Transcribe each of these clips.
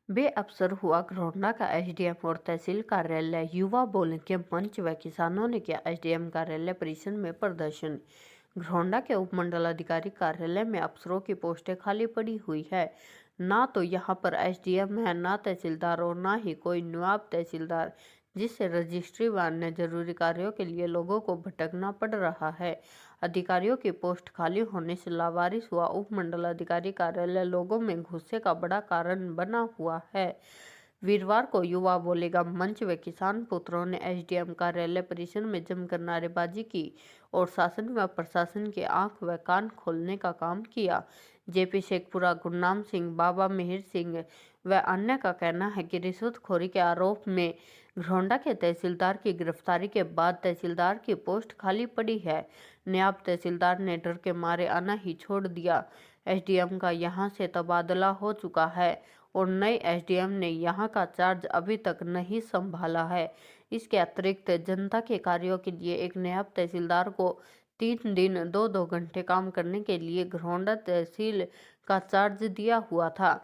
बेअवसर हुआ घरौंडा का एसडीएम और तहसील कार्यालय। युवा बोलेंगे मंच व किसानों ने किया एसडीएम कार्यालय परिसर में प्रदर्शन। घरौंडा के उपमंडलाधिकारी कार्यालय में अफसरों की पोस्टें खाली पड़ी हुई है। ना तो यहाँ पर एसडीएम है, ना तहसीलदार और ना ही कोई नायब तहसीलदार, जिससे रजिस्ट्री व अन्य जरूरी कार्यों के लिए लोगों को भटकना पड़ रहा है। अधिकारियों की पोस्ट खाली होने से लावारिस हुआ उपमंडलाधिकारी कार्यालय लोगों में गुस्से का बड़ा कारण बना हुआ है। वीरवार को युवा बोलेगा मंच व किसान पुत्रों ने एसडीएम कार्यालय परिसर में जमकर नारेबाजी की और शासन व प्रशासन की आंख व कान खोलने का काम किया। जेपी शेखपुरा, गुरनाम सिंह, बाबा मिहिर सिंह व अन्य का कहना है कि रिश्वतखोरी के आरोप में घरौंडा के तहसीलदार की गिरफ्तारी के बाद तहसीलदार की पोस्ट खाली पड़ी है। नायब तहसीलदार ने डर के मारे आना ही छोड़ दिया। एसडीएम का यहां से तबादला हो चुका है और नए एसडीएम ने यहां का चार्ज अभी तक नहीं संभाला है। इसके अतिरिक्त जनता के कार्यों के लिए एक नायब तहसीलदार को 3 दिन 2-2 घंटे काम करने के लिए घरौंडा तहसील का चार्ज दिया हुआ था,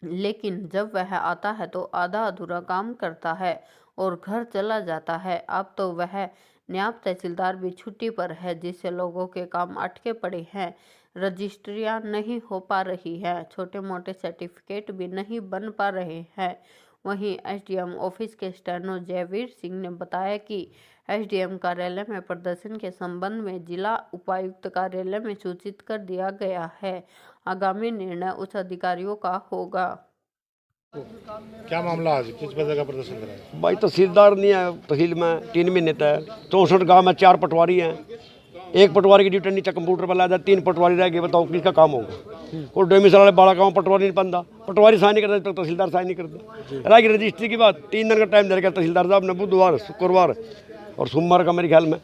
लेकिन जब वह आता है तो आधा अधूरा काम करता है और घर चला जाता है। अब तो वह नायब तहसीलदार भी छुट्टी पर है, जिससे लोगों के काम अटके पड़े हैं। रजिस्ट्रियां नहीं हो पा रही हैं, छोटे मोटे सर्टिफिकेट भी नहीं बन पा रहे हैं। वहीं एसडीएम ऑफिस के स्टेनो जयवीर सिंह ने बताया कि एसडीएम कार्यालय में प्रदर्शन के संबंध में जिला उपायुक्त कार्यालय में सूचित कर दिया गया है। आगामी निर्णय उच्च अधिकारियों का होगा। क्या मामला आज किस वजह का प्रदर्शन करा है? भाई तहसीलदार नहीं है तहसील में 3 महीने तक। 64 गाँव में 4 पटवारी हैं। एक पटवारी की ड्यूटी नीचे कंप्यूटर पर लाया, 3 पटवारी रह गए। बताओ किसका काम होगा? और डोमिसाइल वाले 12 गाँव पटवारी नहीं बनता, पटवारी साइन नहीं करता तो तहसीलदार साइन नहीं करता। रह गई रजिस्ट्री की बात। 3 दिन का टाइम दे रखा तहसीलदार साहब ने, बुधवार, शुक्रवार और सोमवार का मेरे ख्याल में।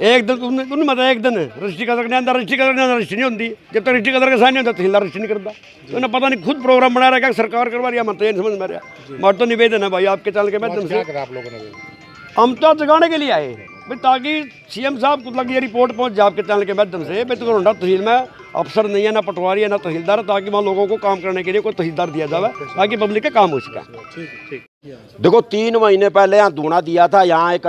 एक दिन उन्होंने मतलब एक दिन रजिस्ट्री का नहीं आता, रजिस्ट्री का रजिस्ट्री नहीं होती। जब तक रजिस्ट्री का साइन नहीं होता तहसीलदार रजिस्ट्री नहीं करता। तो उन्हें पता नहीं खुद प्रोग्राम बना रहा है, सरकार करवा रही है, मत समझ में रहा। मत तो निवेदन है भाई आपके चैनल के माध्यम से, आप लोगों ने हम तो जगाने के लिए आए हैं भाई, ताकि सीएम साहब को लगी ये रिपोर्ट पहुंच जाए आपके चैनल के माध्यम से। भाई तो घरौंडा तहसील में अफसर नहीं है, ना पटवारी है, ना तहसीलदार, ताकि वहाँ लोगों को काम करने के लिए कोई तहसीलदार दिया जाए ताकि पब्लिक का काम हो सके। देखो 3 महीने पहले यहाँ धूना दिया था, यहाँ एक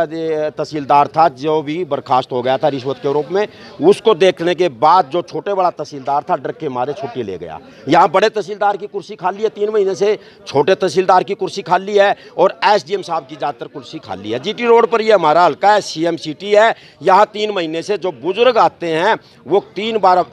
तहसीलदार था जो भी बर्खास्त हो गया था रिश्वत के आरोप में। उसको देखने के बाद जो छोटे बड़ा तहसीलदार था डर के मारे छुट्टी ले गया। यहाँ बड़े तहसीलदार की कुर्सी खाली है 3 महीने से, छोटे तहसीलदार की कुर्सी खाली है और एसडीएम साहब की ज़्यादातर कुर्सी खाली है। जीटी रोड पर ये हमारा हल्का है, सीएम सिटी है। यहाँ 3 महीने से जो बुजुर्ग आते हैं वो 3 बार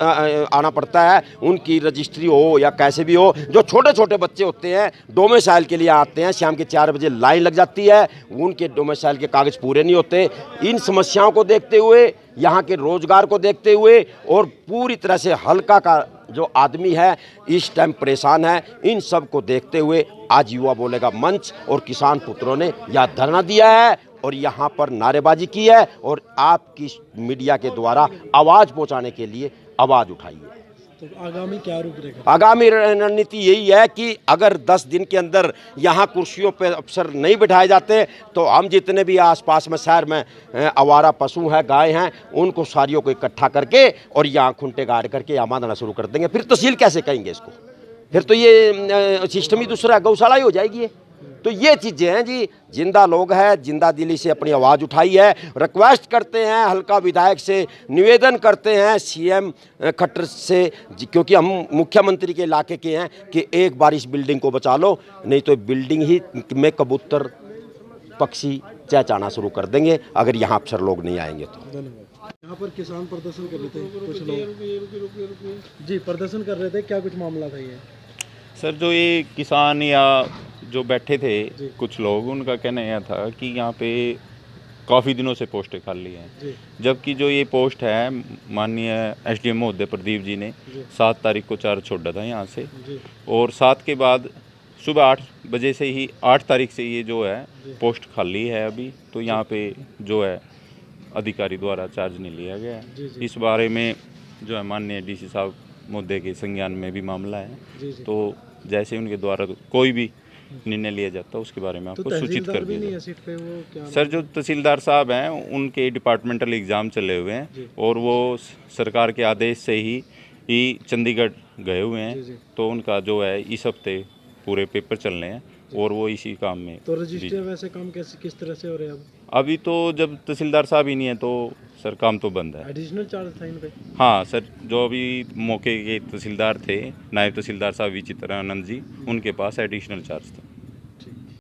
आना पड़ता है, उनकी रजिस्ट्री हो या कैसे भी हो। जो छोटे छोटे बच्चे होते हैं डोमिसाइल के लिए आते हैं, शाम के 4 बजे लाइन लग जाती है, उनके डोमिसाइल के कागज पूरे नहीं होते। इन समस्याओं को देखते हुए, यहाँ के रोजगार को देखते हुए और पूरी तरह से हल्का का जो आदमी है इस टाइम परेशान है, इन सब को देखते हुए आज युवा बोलेगा मंच और किसान पुत्रों ने यह धरना दिया है और यहाँ पर नारेबाजी की है और आपकी मीडिया के द्वारा आवाज़ पहुँचाने के लिए आवाज़ उठाई है। तो आगामी क्या रूपरेखा? आगामी रणनीति यही है कि अगर 10 दिन के अंदर यहाँ कुर्सियों पर अफसर नहीं बिठाए जाते तो हम जितने भी आसपास में शहर में आवारा पशु हैं, गाय हैं, उनको सारियों को इकट्ठा करके और यहाँ खुंटे गाड़ करके यहाँ बांधना शुरू कर देंगे। फिर तहसील कैसे कहेंगे इसको? फिर तो ये सिस्टम ही दूसरा गौशाला ही हो जाएगी। तो ये चीज़ें हैं जी, जिंदा लोग हैं, जिंदा दिली से अपनी आवाज़ उठाई है। रिक्वेस्ट करते हैं हल्का विधायक से, निवेदन करते हैं सीएम खट्टर से, क्योंकि हम मुख्यमंत्री के इलाके के हैं, कि एक बार इस बिल्डिंग को बचा लो, नहीं तो बिल्डिंग ही में कबूतर पक्षी चहचहाना शुरू कर देंगे अगर यहाँ अफसर लोग नहीं आएंगे तो। यहाँ पर किसान प्रदर्शन कर रहे थे कुछ लोग जी, प्रदर्शन कर रहे थे, क्या कुछ मामला था ये? सर जो ये किसान या जो बैठे थे कुछ लोग, उनका कहना यह था कि यहाँ पे काफ़ी दिनों से पोस्टें खाली हैं, जबकि जो ये पोस्ट है माननीय एसडीएम महोदय प्रदीप जी ने 7 तारीख को चार्ज छोड़ा था यहाँ से, और 7 के बाद सुबह 8 बजे से ही 8 तारीख से ये जो है पोस्ट खाली है अभी। तो यहाँ पे जो है अधिकारी द्वारा चार्ज नहीं लिया गया है। इस बारे में जो है माननीय डीसी साहब महोदय के संज्ञान में भी मामला है, तो जैसे उनके द्वारा कोई भी निर्णय लिया जाता है उसके बारे में आपको सूचित कर दिया जाए। सर जो तहसीलदार साहब हैं उनके डिपार्टमेंटल एग्ज़ाम चले हुए हैं और वो सरकार के आदेश से ही चंडीगढ़ गए हुए हैं, तो उनका जो है इस हफ्ते पूरे पेपर चलने हैं और वो इसी काम में। तो रजिस्ट्री वैसे काम कैसे किस तरह से हो रहे हैं अब? अभी तो जब तहसीलदार साहब ही नहीं है तो सर काम तो बंद है। एडिशनल चार्ज था इन पे? हाँ सर, जो अभी मौके के तहसीलदार थे नायब तहसीलदार साहब विचित्रानंद जी, उनके पास एडिशनल चार्ज था।